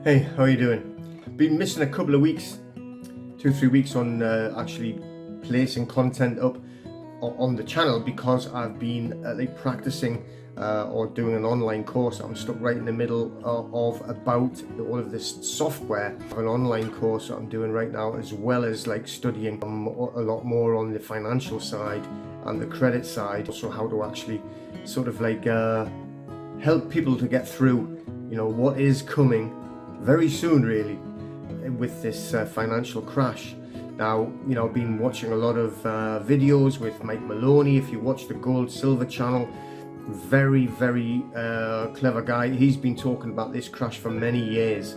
Hey, how are you doing? Been missing a couple of weeks, 2-3 weeks on actually placing content up on the channel because I've been practicing or doing an online course. I'm stuck right in the middle of about all of this software. I have an online course that I'm doing right now, as well as studying a lot more on the financial side and the credit side. Also how to actually sort of help people to get through, what is coming very soon, really, with this financial crash. Now, I've been watching a lot of videos with Mike Maloney. If you watch the Gold Silver channel, very clever guy. He's been talking about this crash for many years.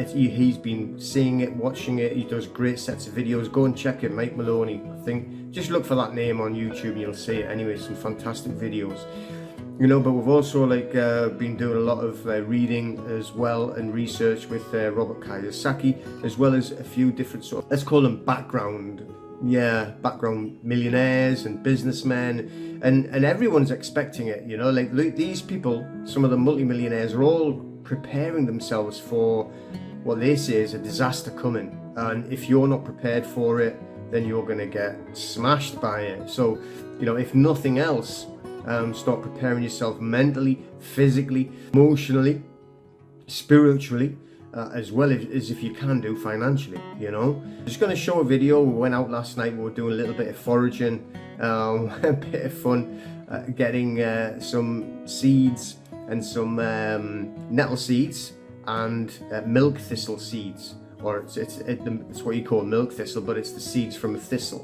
He's been seeing it, watching it. He does great sets of videos. Go and check it, Mike Maloney. I think just look for that name on YouTube and you'll see it. Anyway, some fantastic videos. But we've also been doing a lot of reading as well and research with Robert Kiyosaki, as well as a few different sort of, let's call them background millionaires and businessmen, and everyone's expecting it. Look, these people, some of the multimillionaires, are all preparing themselves for what they say is a disaster coming, and if you're not prepared for it, then you're going to get smashed by it. So if nothing else, start preparing yourself mentally, physically, emotionally, spiritually, as well as if you can do financially. I'm just going to show a video. We went out last night. We were doing a little bit of foraging, a bit of fun, getting some seeds and some nettle seeds and milk thistle seeds, or it's what you call milk thistle, but it's the seeds from a thistle.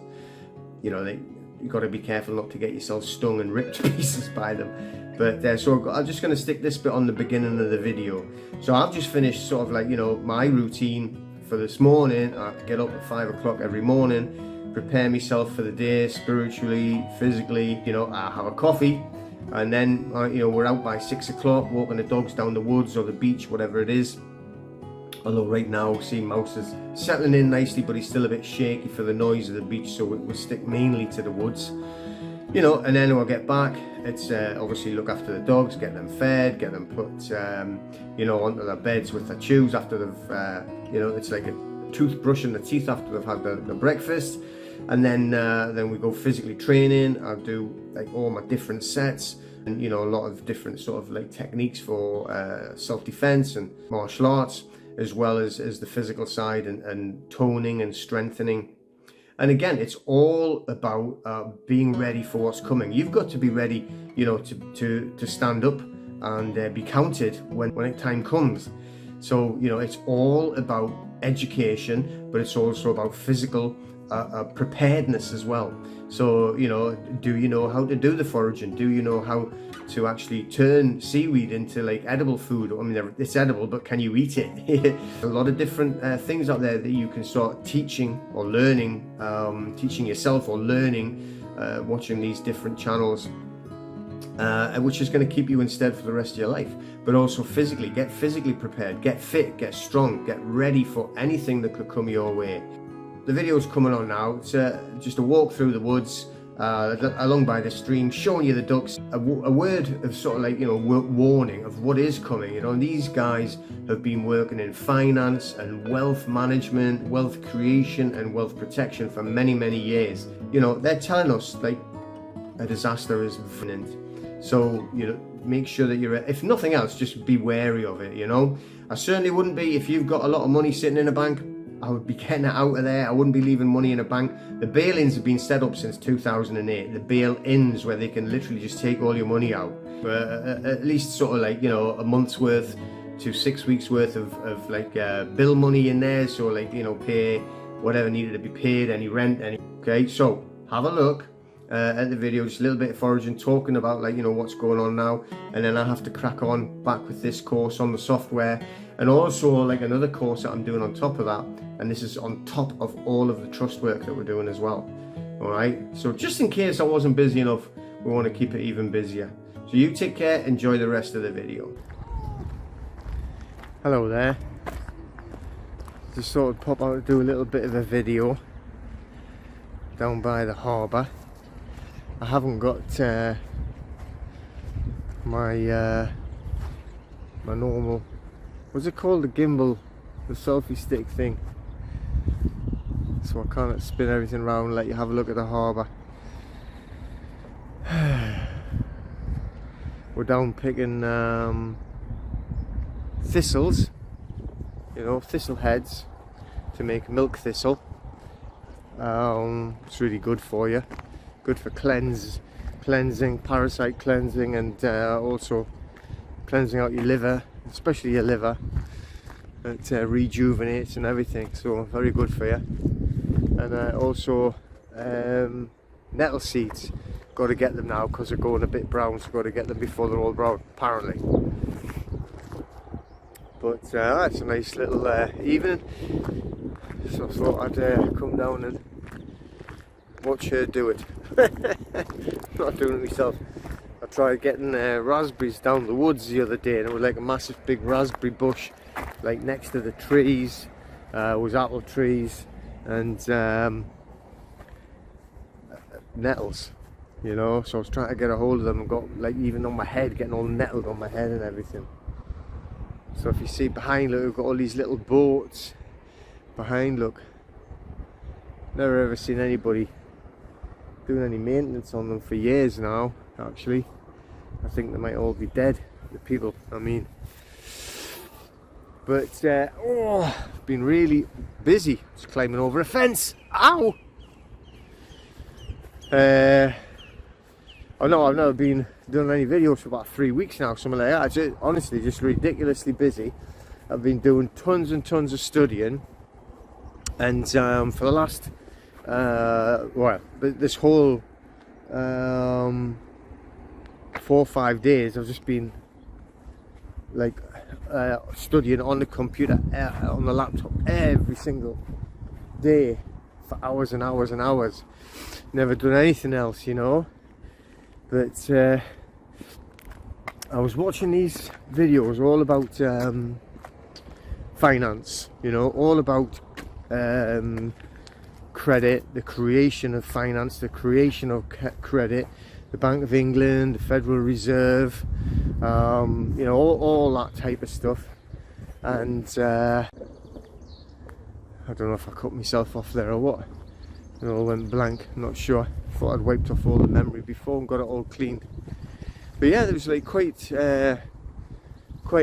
You've got to be careful not to get yourself stung and ripped to pieces by them. But so I'm just going to stick this bit on the beginning of the video. So I've just finished sort of my routine for this morning. I have to get up at 5 o'clock every morning, prepare myself for the day spiritually, physically. I have a coffee, and then we're out by 6 o'clock walking the dogs down the woods or the beach, whatever it is. Although right now, see, Mouse is settling in nicely, but he's still a bit shaky for the noise of the beach, so we'll stick mainly to the woods. And then we'll get back. It's obviously look after the dogs, get them fed, get them put, onto their beds with their chews after they've, it's like a toothbrush in the teeth after they've had the breakfast. And then we go physically training. I'll do all my different sets. And a lot of different sort of techniques for self-defense and martial arts, as well as the physical side and toning and strengthening. And again, it's all about being ready for what's coming. You've got to be ready, to stand up and be counted when time comes. So, it's all about education, but it's also about physical preparedness as well. So, do you know how to do the foraging? Do you know how to actually turn seaweed into edible food? I mean, it's edible, but can you eat it? A lot of different things out there that you can start teaching or learning, teaching yourself or learning, watching these different channels, which is going to keep you instead for the rest of your life. But also physically, get physically prepared, get fit, get strong, get ready for anything that could come your way. The video's coming on now. It's just a walk through the woods, along by the stream, showing you the ducks. A word of sort of warning of what is coming. These guys have been working in finance and wealth management, wealth creation and wealth protection for many years. They're telling us a disaster is imminent. So make sure that you're, if nothing else, just be wary of it. I certainly wouldn't be, if you've got a lot of money sitting in a bank, I would be getting it out of there. I wouldn't be leaving money in a bank. The bail-ins have been set up since 2008. The bail-ins, where they can literally just take all your money out. At least sort of a month's worth to 6 weeks worth of bill money in there. So pay whatever needed to be paid, any rent, okay. So have a look at the video, just a little bit of foraging, talking about what's going on now, and then I have to crack on back with this course on the software, and also another course that I'm doing on top of that, and this is on top of all of the trust work that we're doing as well. All right, so just in case I wasn't busy enough, we want to keep it even busier. So you take care, enjoy the rest of the video. Hello there. Just thought I'd pop out and do a little bit of a video down by the harbour. I haven't got my my normal what's it called, the gimbal, the selfie stick thing, so I can't spin everything around and let you have a look at the harbour. We're down picking thistles, you know, thistle heads to make milk thistle. It's really good for you, good for cleansing, parasite cleansing, and also cleansing out your liver, especially your liver. It rejuvenates and everything, so very good for you. And also nettle seeds, got to get them now because they're going a bit brown, so got to get them before they're all brown apparently. But that's a nice little evening, so I thought I'd come down and watch her do it. I'm not doing it myself. I tried getting raspberries down the woods the other day, and it was like a massive big raspberry bush like next to the trees. Was apple trees and nettles, you know, so I was trying to get a hold of them and got like even on my head, getting all nettled on my head and everything. So if you see behind, look, we've got all these little boats behind, look. Never ever seen anybody doing any maintenance on them for years now, actually. I think they might all be dead, the people, I mean. But I've been really busy just climbing over a fence. Ow! I know I've never been doing any videos for about 3 weeks now, something like that. Just, honestly, just ridiculously busy. I've been doing tons and tons of studying, and for the last well, this whole 4 or 5 days I've just been like studying on the computer, on the laptop, every single day for hours and hours and hours. Never done anything else, you know. But I was watching these videos all about finance, you know, all about credit, the creation of finance, the creation of credit, the Bank of England, the Federal Reserve, you know, all that type of stuff. And I don't know if I cut myself off there or what. It all went blank, I'm not sure. Thought I'd wiped off all the memory before and got it all cleaned. But yeah, there was like quite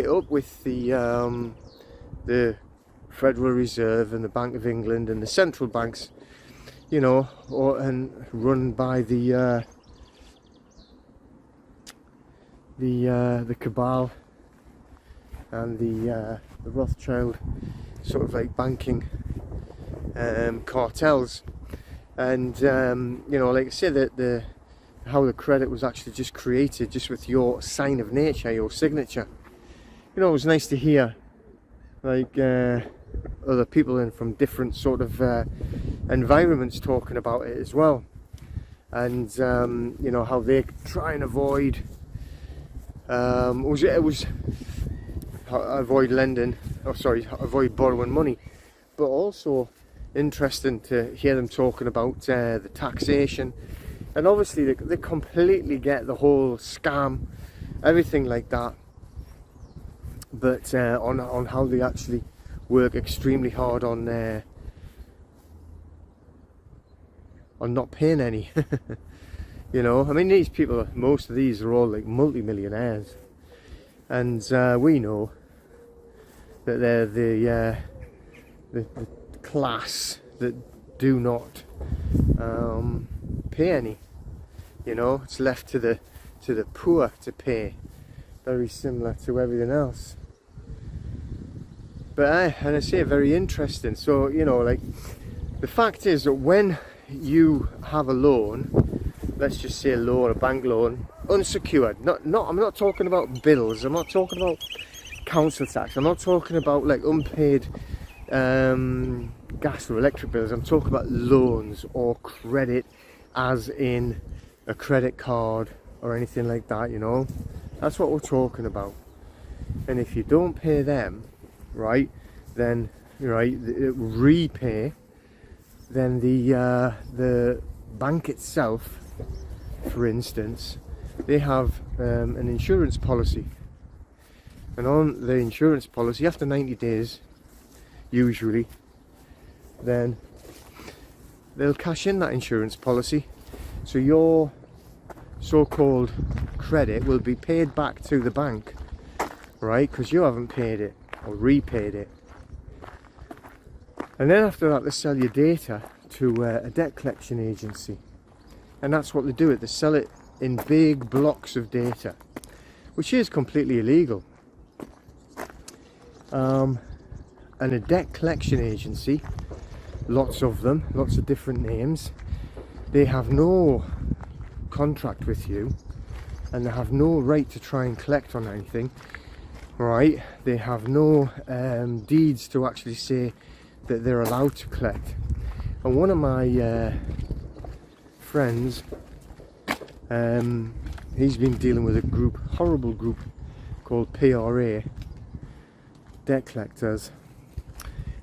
up with the Federal Reserve and the Bank of England and the central banks, you know, and run by the cabal and the Rothschild sort of like banking cartels. And you know, like I say, that how the credit was actually just created just with your sign of nature, your signature. You know, it was nice to hear like other people in from different sort of environments talking about it as well, and you know, how they try and avoid avoid lending, oh sorry, avoid borrowing money. But also interesting to hear them talking about the taxation, and obviously they completely get the whole scam, everything like that. But on how they actually work extremely hard on not paying any. You know, I mean, these people, most of these are all like multi-millionaires, and we know that they're the class that do not pay any. You know, it's left to the poor to pay. Very similar to everything else. But and I say, very interesting. So, you know, like, the fact is that when you have a loan, let's just say a loan, a bank loan, unsecured, I'm not talking about bills, I'm not talking about council tax, I'm not talking about like unpaid gas or electric bills, I'm talking about loans or credit, as in a credit card or anything like that, you know. That's what we're talking about. And if you don't pay them, right, then repay, then the bank itself, for instance, they have an insurance policy, And on the insurance policy, after 90 days, usually, then they'll cash in that insurance policy. So your so-called credit will be paid back to the bank, right? Because you haven't paid it or repaid it. And then after that, they sell your data to a debt collection agency. And that's what they do. They sell it in big blocks of data, which is completely illegal. And a debt collection agency, lots of them, lots of different names, they have no contract with you, and they have no right to try and collect on anything, right? They have no deeds to actually say that they're allowed to collect. And one of my friends, he's been dealing with a group, horrible group called PRA, debt collectors,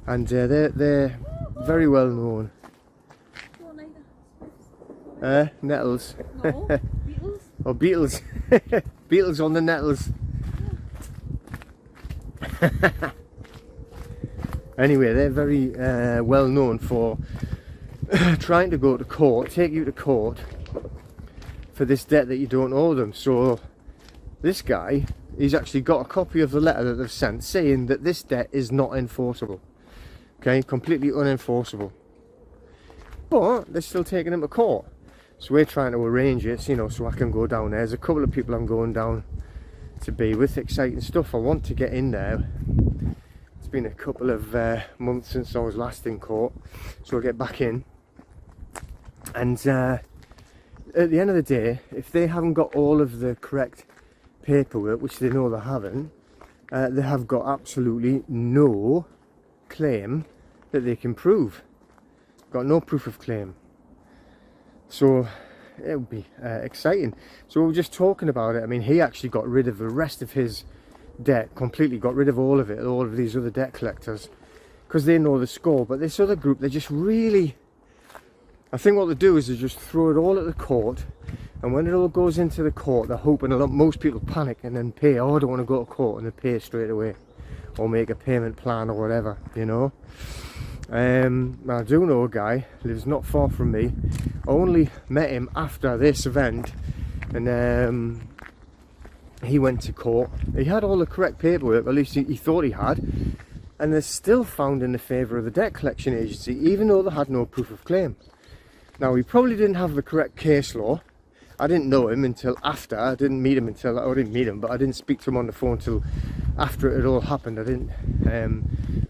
and they're very well known. Nettles. No, beetles. Oh, beetles. Beetles on the nettles. Anyway, they're very well known for trying to go to court, take you to court for this debt that you don't owe them. So this guy, he's actually got a copy of the letter that they've sent saying that this debt is not enforceable. Okay, completely unenforceable. But they're still taking him to court. So we're trying to arrange it, you know, so I can go down there. There's a couple of people I'm going down to be with. Exciting stuff. I want to get in there. It's been a couple of months since I was last in court, so I'll get back in. And at the end of the day, if they haven't got all of the correct paperwork, which they know they haven't, they have got absolutely no claim that they can prove. Got no proof of claim. So it would be exciting. So we were just talking about it. I mean, he actually got rid of the rest of his debt completely, got rid of all of it, all of these other debt collectors, because they know the score. But this other group, they just really, I think what they do is they just throw it all at the court, and when it all goes into the court, they're hoping most people panic and then pay. Oh, I don't want to go to court, and they pay straight away, or make a payment plan or whatever, you know. I do know a guy, lives not far from me. I only met him after this event, and he went to court. He had all the correct paperwork, at least he thought he had, and they're still found in the favour of the debt collection agency, even though they had no proof of claim. Now, he probably didn't have the correct case law. I didn't know him until after. I didn't meet him until, I didn't meet him, but I didn't speak to him on the phone until after it all happened. I didn't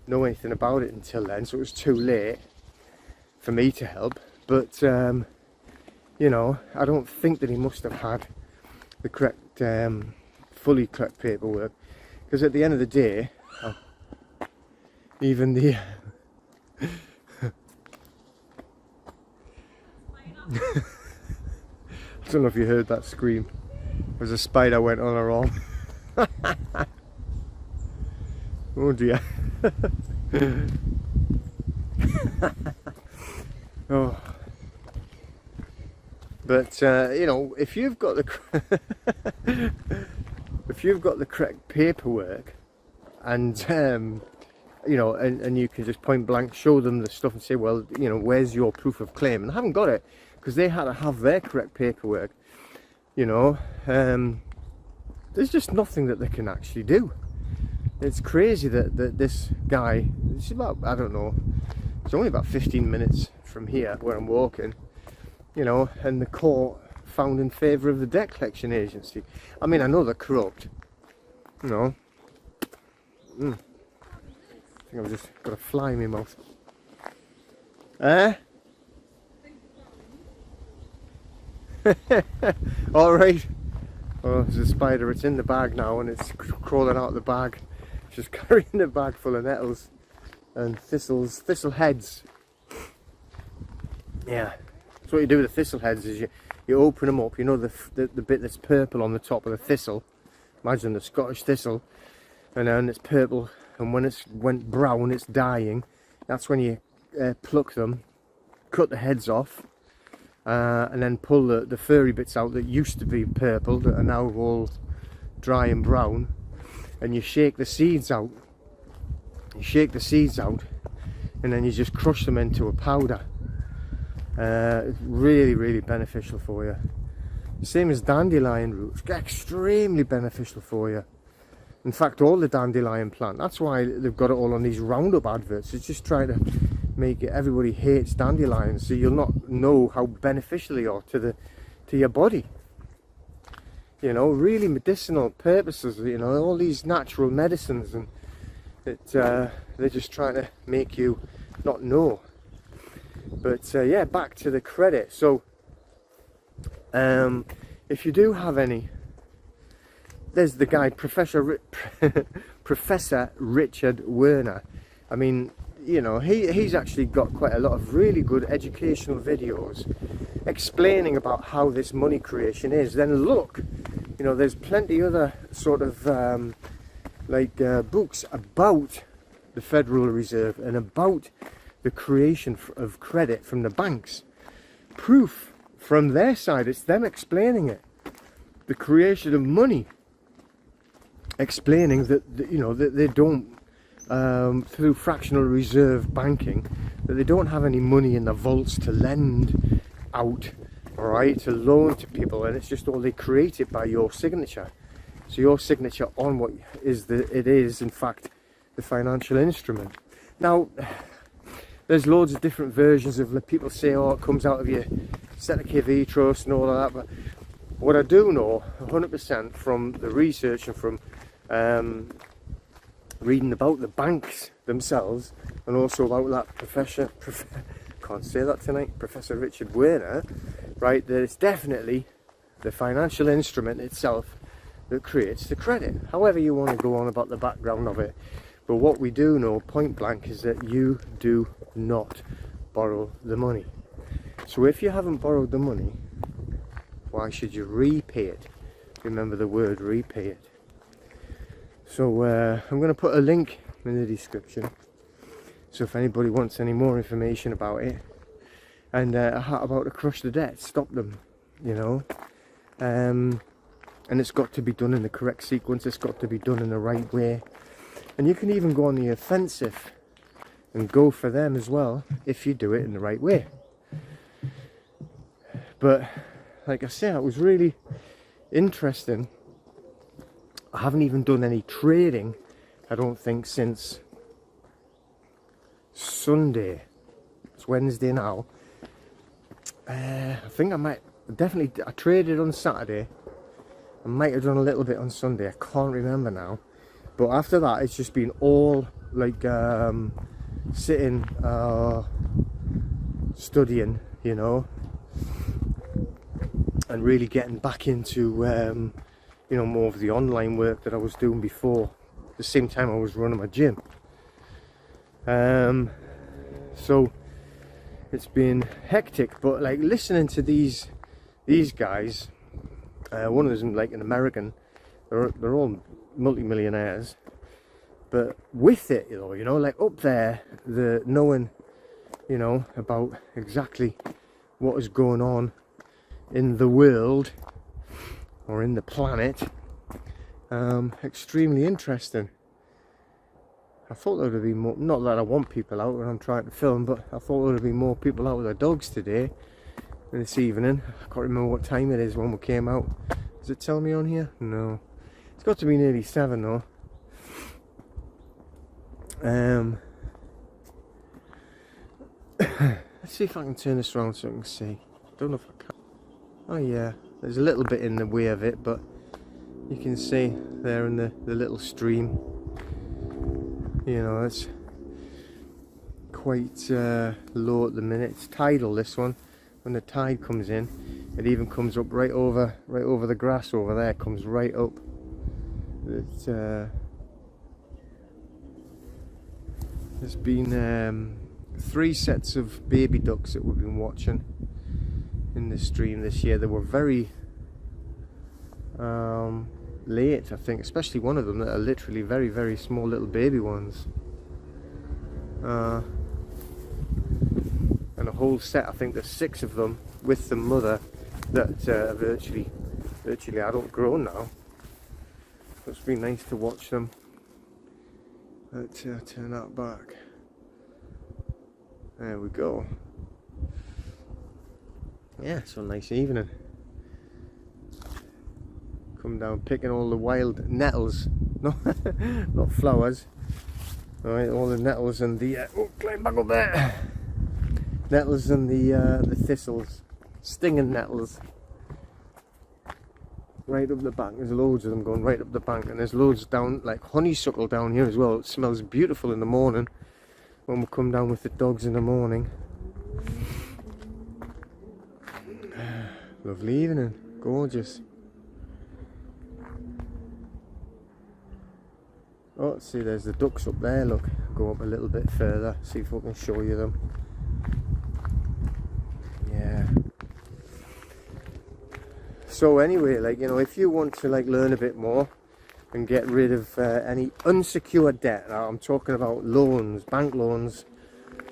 know anything about it until then, so it was too late for me to help. But you know, I don't think that he must have had the correct, fully correct paperwork, because at the end of the day, even the I don't know if you heard that scream. There's a spider went on her arm. Oh dear. Oh. But you know, if you've got the if you've got the correct paperwork, and you know, and you can just point blank show them the stuff and say, well, you know, where's your proof of claim? And I haven't got it, because they had to have their correct paperwork, you know. There's just nothing that they can actually do. It's crazy that this guy, it's about, I don't know, it's only about 15 minutes from here where I'm walking, you know, and the court found in favour of the debt collection agency. I mean, I know they're corrupt, you know. I think I've just got a fly in my mouth. Alright. Oh, there's a spider. It's in the bag now, and it's crawling out of the bag. It's just carrying a bag full of nettles and thistles, thistle heads. Yeah. So what you do with the thistle heads is you open them up. You know the bit that's purple on the top of the thistle. Imagine the Scottish thistle, and then it's purple, and when it's went brown, it's dying. That's when you pluck them, cut the heads off, and then pull the furry bits out that used to be purple, that are now all dry and brown. and you shake the seeds out. You shake the seeds out, and then you just crush them into a powder. It's really, really beneficial for you. Same as dandelion roots, extremely beneficial for you. In fact, all the dandelion plant, that's why they've got it all on these Roundup adverts. It's just trying to make it, everybody hates dandelions, so you'll not know how beneficial they are to your body. You know, really medicinal purposes, you know, all these natural medicines, and they're just trying to make you not know. But yeah, back to the credit. So if you do have any, there's the guy, Professor Richard Werner. I mean, you know, he's actually got quite a lot of really good educational videos explaining about how this money creation is. Then look, you know, there's plenty other sort of books about the Federal Reserve and about the creation of credit from the banks. Proof from their side, it's them explaining it. The creation of money, explaining that, you know, that they don't, through fractional reserve banking, that they don't have any money in the vaults to lend out, alright, to loan to people, and it's just all they created by your signature. So your signature on what is it is in fact the financial instrument. Now, there's loads of different versions of it. People say, oh, it comes out of your KV trust and all of that, but what I do know 100% from the research and from reading about the banks themselves, and also about that Professor Richard Werner, right, that it's definitely the financial instrument itself that creates the credit. However you want to go on about the background of it, but what we do know point blank is that you do not borrow the money. So if you haven't borrowed the money, why should you repay it? Remember the word repay it. So I'm going to put a link in the description, so if anybody wants any more information about it, and about to crush the debt, stop them, you know, and it's got to be done in the correct sequence, it's got to be done in the right way, and you can even go on the offensive and go for them as well if you do it in the right way. But like I said, it was really interesting. I haven't even done any trading, I don't think, since Sunday. It's Wednesday now. I think I traded on Saturday. I might have done a little bit on Sunday, I can't remember now. But after that, it's just been all like sitting, studying, you know, and really getting back into you know, more of the online work that I was doing before, at the same time I was running my gym. So it's been hectic, but like listening to these guys, one of them like an American, they're all multi-millionaires, but with it, you know, like up there, the knowing, you know, about exactly what is going on in the world or in the planet, extremely interesting. I thought there would be more, not that I want people out when I'm trying to film, but I thought there would be more people out with their dogs today, this evening. I can't remember what time it is when we came out. Does it tell me on here? No. It's got to be nearly 7 though. Let's see if I can turn this around so I can see. Don't know if I can. Oh yeah, there's a little bit in the way of it, but you can see there in the little stream. You know, it's quite low at the minute. It's tidal, this one. When the tide comes in, it even comes up right over the grass over there. Comes right up. It's there's been 3 sets of baby ducks that we've been watching in the stream this year. They were very late, I think, especially one of them that are literally very, very small little baby ones. And a whole set, I think there's 6 of them with the mother that are virtually adult grown now. Must be nice to watch them. Let's turn that back. There we go. Yeah, so nice evening. Come down picking all the wild nettles. No, not flowers. Alright, all the nettles and the climb back up there. Nettles and the thistles. Stinging nettles. Right up the bank. There's loads of them going right up the bank, and there's loads down, like honeysuckle down here as well. It smells beautiful in the morning when we come down with the dogs in the morning. Lovely evening, gorgeous. Oh, see, there's the ducks up there. Look, go up a little bit further, see if we can show you them. Yeah. So anyway, like, you know, if you want to like learn a bit more and get rid of any unsecured debt, now I'm talking about loans, bank loans,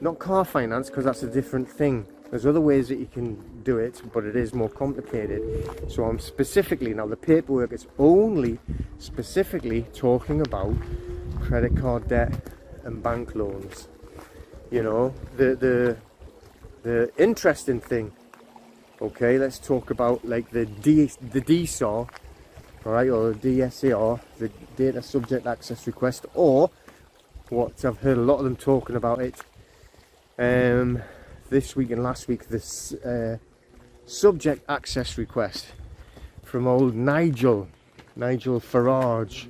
not car finance, because that's a different thing. There's other ways that you can do it, but it is more complicated. So I'm specifically, now the paperwork is only specifically talking about credit card debt and bank loans. You know, the interesting thing, okay, let's talk about like the DSAR, alright, or the DSAR, the Data Subject Access Request, or what I've heard a lot of them talking about it this week and last week, this Subject Access Request from old Nigel Farage.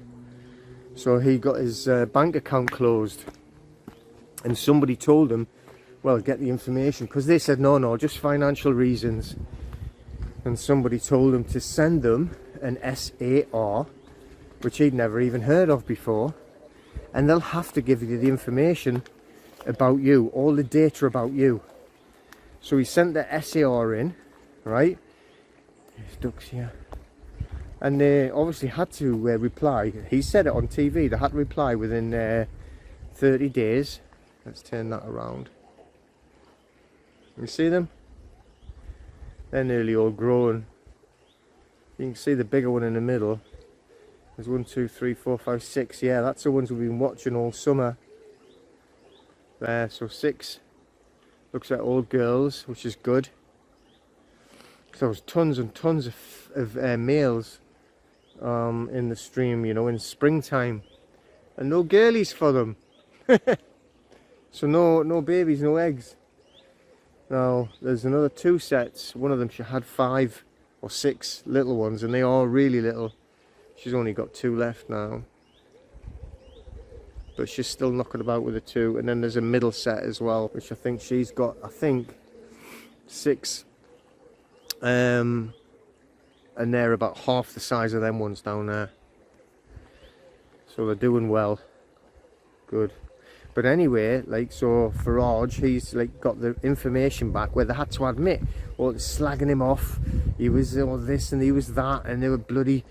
So he got his bank account closed, and somebody told him, well, get the information, because they said no, just financial reasons. And somebody told him to send them an SAR, which he'd never even heard of before, and they'll have to give you the information about you, all the data about you. So he sent the SAR in, right? There's ducks here. And they obviously had to reply. He said it on TV, they had to reply within 30 days. Let's turn that around. You see them? They're nearly all grown. You can see the bigger one in the middle. There's 1, 2, 3, 4, 5, 6. Yeah, that's the ones we've been watching all summer. There, so 6. Looks like all girls, which is good. Because there was tons and tons of males in the stream, you know, in springtime. And no girlies for them. So no babies, no eggs. Now, there's another 2 sets. One of them, she had 5 or 6 little ones, and they are really little. She's only got 2 left now. But she's still knocking about with the 2. And then there's a middle set as well, which I think she's got, 6. And they're about half the size of them ones down there. So they're doing well. Good. But anyway, like, so Farage, he's like got the information back where they had to admit, well, slagging him off, he was all this and he was that, and they were bloody,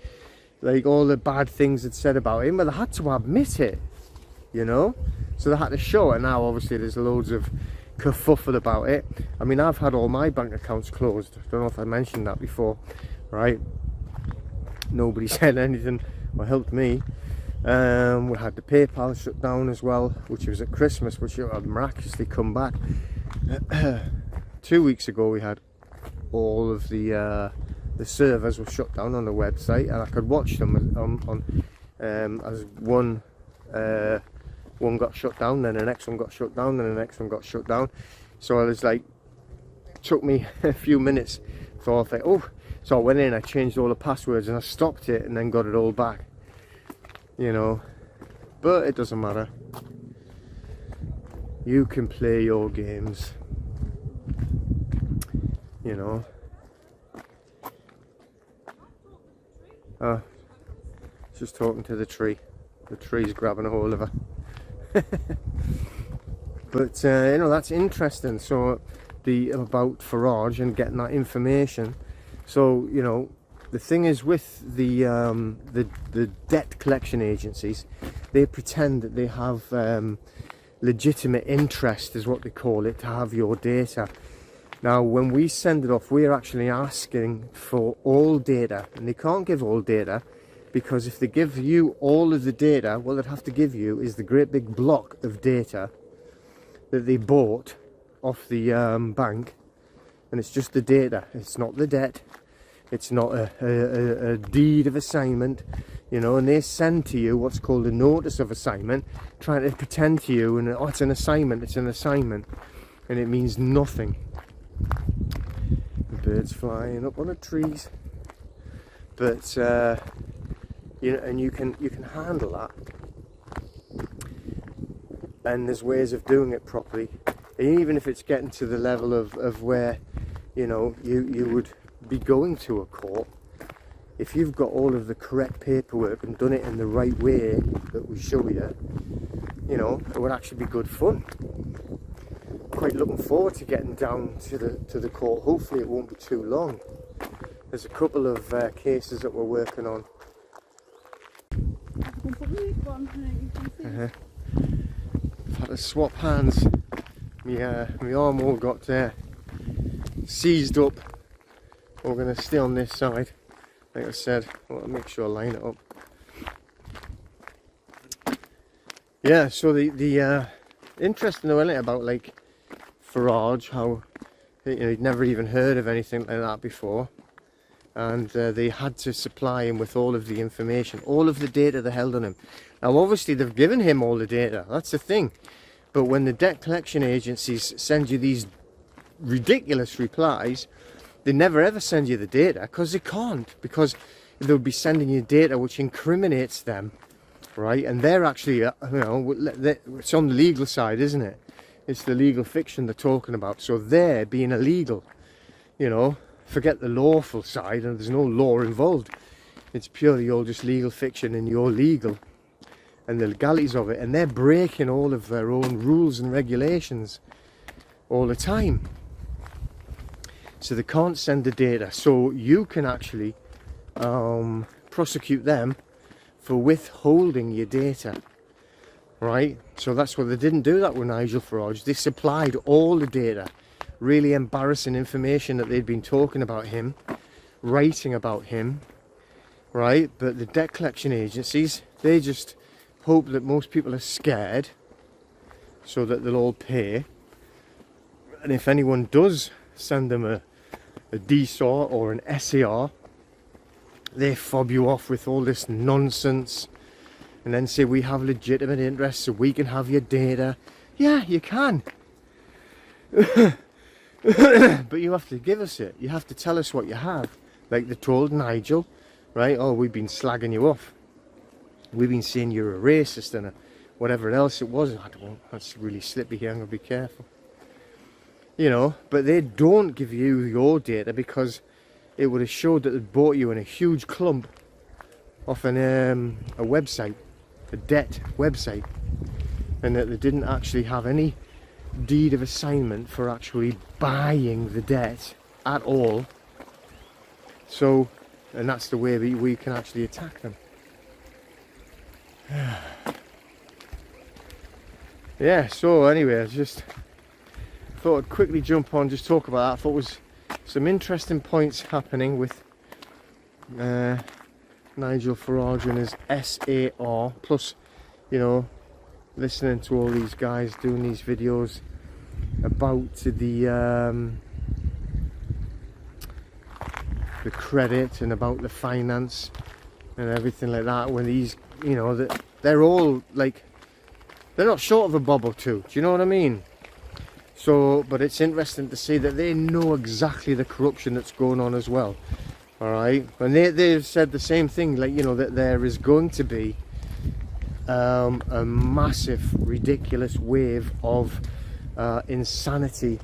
like, all the bad things they'd said about him, but they had to admit it, you know? So they had to show it. Now obviously there's loads of kerfuffle about it. I mean, I've had all my bank accounts closed. I don't know if I mentioned that before, right? Nobody said anything or helped me. We had the PayPal shut down as well, which was at Christmas, which had miraculously come back. 2 weeks ago we had all of the servers were shut down on the website, and I could watch them as one got shut down, then the next one got shut down, then the next one got shut down. So I was like, took me a few minutes. So I thought, oh, so I went in, I changed all the passwords and I stopped it and then got it all back. You know, but it doesn't matter. You can play your games, you know. Just talking to the tree. The tree's grabbing a hold of her. But you know, that's interesting. So about Farage and getting that information. So, you know, the thing is with the debt collection agencies, they pretend that they have legitimate interest, is what they call it, to have your data. Now, when we send it off, we're actually asking for all data, and they can't give all data Because if they give you all of the data, what they'd have to give you is the great big block of data that they bought off the bank, and it's just the data. It's not the debt. It's not a deed of assignment, you know, and they send to you what's called a notice of assignment, trying to pretend to you, and oh, it's an assignment, and it means nothing. Birds flying up on the trees, but you know, and you can handle that, and there's ways of doing it properly. And even if it's getting to the level of where, you know, you would be going to a court, if you've got all of the correct paperwork and done it in the right way that we show you, you know, it would actually be good fun. Quite looking forward to getting down to the court. Hopefully it won't be too long. There's a couple of cases that we're working on. I've had to swap hands. My arm all got seized up. We're going to stay on this side. Like I said, I want to make sure I line it up. Yeah, so the interesting though, isn't it, about like Farage, how, you know, he'd never even heard of anything like that before, and they had to supply him with all of the information, all of the data they held on him. Now obviously they've given him all the data, that's the thing, but when the debt collection agencies send you these ridiculous replies, they never ever send you the data, because they can't, because they'll be sending you data which incriminates them, right? And they're actually, you know, it's on the legal side, isn't it? It's the legal fiction they're talking about, so they're being illegal, you know. Forget the lawful side, and there's no law involved. It's purely all just legal fiction, and you're legal, and the legalities of it, and they're breaking all of their own rules and regulations all the time. So they can't send the data, so you can actually prosecute them for withholding your data, right? So that's what they didn't do that with Nigel Farage. They supplied all the data, really embarrassing information that they'd been talking about him, writing about him, right? But the debt collection agencies, they just hope that most people are scared so that they'll all pay. And if anyone does send them a DSAR or an SAR, they fob you off with all this nonsense and then say we have legitimate interests so we can have your data. Yeah, you can. But you have to give us it. You have to tell us what you have. Like they told Nigel, right? Oh, we've been slagging you off. We've been saying you're a racist and whatever else it was. I don't know, that's really slippy here, I'm going to be careful. You know, but they don't give you your data because it would have showed that they'd bought you in a huge clump off a website, a debt website, and that they didn't actually have any deed of assignment for actually buying the debt at all. So, and that's the way we can actually attack them. Yeah, so anyway, I just thought I'd quickly jump on, just talk about that. I thought it was some interesting points happening with Nigel Farage and his SAR, plus, you know, listening to all these guys doing these videos about the credit and about the finance and everything like that, when these, you know, they're all like, they're not short of a bob or two, do you know what I mean? So, but it's interesting to see that they know exactly the corruption that's going on as well. Alright, and they've said the same thing, like, you know, that there is going to be a massive, ridiculous wave of insanity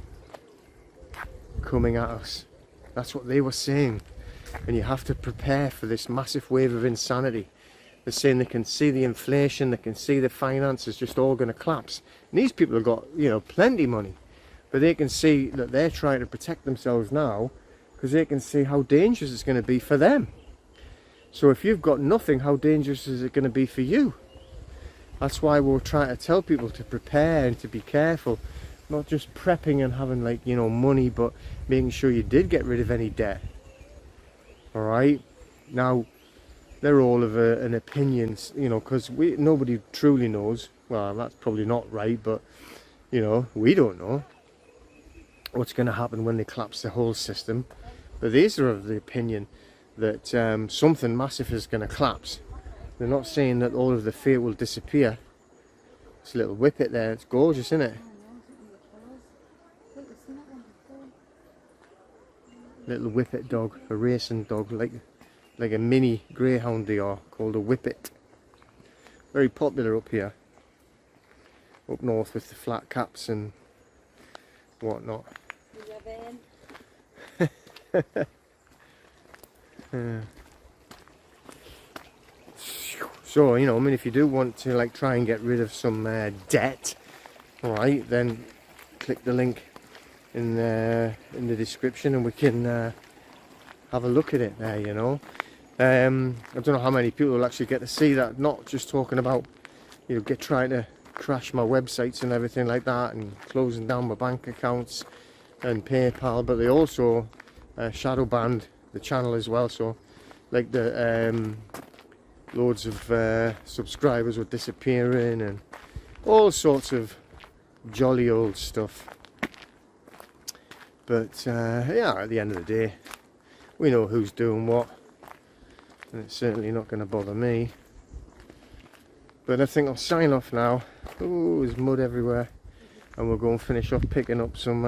coming at us. That's what they were saying. And you have to prepare for this massive wave of insanity. They're saying they can see the inflation, they can see the finances just all going to collapse. And these people have got, you know, plenty of money. But they can see that they're trying to protect themselves now because they can see how dangerous it's going to be for them. So if you've got nothing, how dangerous is it going to be for you? That's why we're trying to tell people to prepare and to be careful. Not just prepping and having, like, you know, money, but making sure you did get rid of any debt. Alright? Now, they're all of an opinion, you know, because nobody truly knows. Well, that's probably not right, but you know, we don't know what's going to happen when they collapse the whole system. But these are of the opinion that something massive is going to collapse. They're not saying that all of the fear will disappear. This little whippet there, it's gorgeous, isn't it? Little whippet dog, a racing dog, like a mini greyhound they are, called a whippet. Very popular up here, up north with the flat caps and whatnot. So, you know, I mean, if you do want to like try and get rid of some debt, all right, then click the link in the description and we can have a look at it there, you know. I don't know how many people will actually get to see that, not just talking about, you know, trying to crash my websites and everything like that and closing down my bank accounts and PayPal, but they also shadow banned the channel as well. So like the loads of subscribers were disappearing and all sorts of jolly old stuff. But yeah, at the end of the day, we know who's doing what, and it's certainly not going to bother me. But I think I'll sign off now. Ooh, there's mud everywhere, and we'll go and finish off picking up some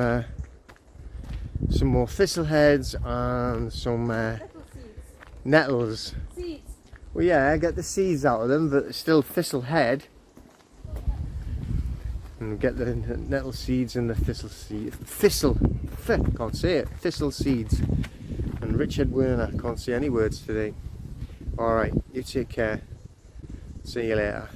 more thistle heads and some nettles. Seeds. Well, yeah, get the seeds out of them, but it's still thistle head. And get the nettle seeds and the thistle can't say it, thistle seeds. And Richard Werner, can't say any words today. Alright, you take care. See you later.